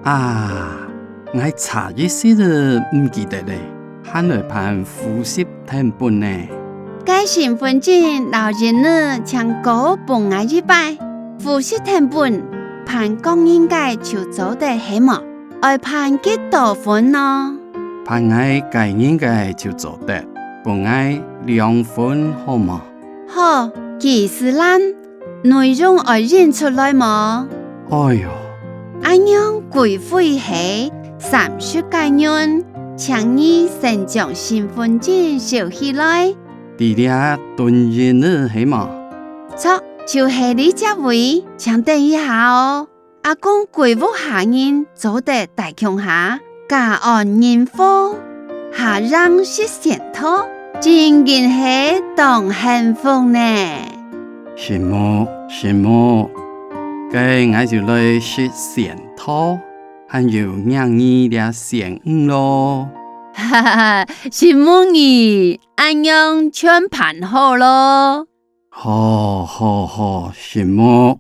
啊，我查一些的唔記得咧，喊來辦複習聽本呢。該身份證老人呢，請高幫我一拜，複習聽本，辦公應該就做得起麼？愛辦幾多分呢？辦我該應該就做得，幫我2分好麼？好，其實咱內容愛認出來麼？哎喲，按樣歸會係30個人，請你先將身份證收起來。弟弟蹲人呢係麼？錯，就是你這位，請等一下哦。阿公歸屋下人做得大強下，家案人貨，下讓是先拖，真嘅係當幸福呢。羡慕，該我就來食仙套，還有讓你倆仙咯。哈哈，羨慕你，按樣全辦好咯。好，羨慕。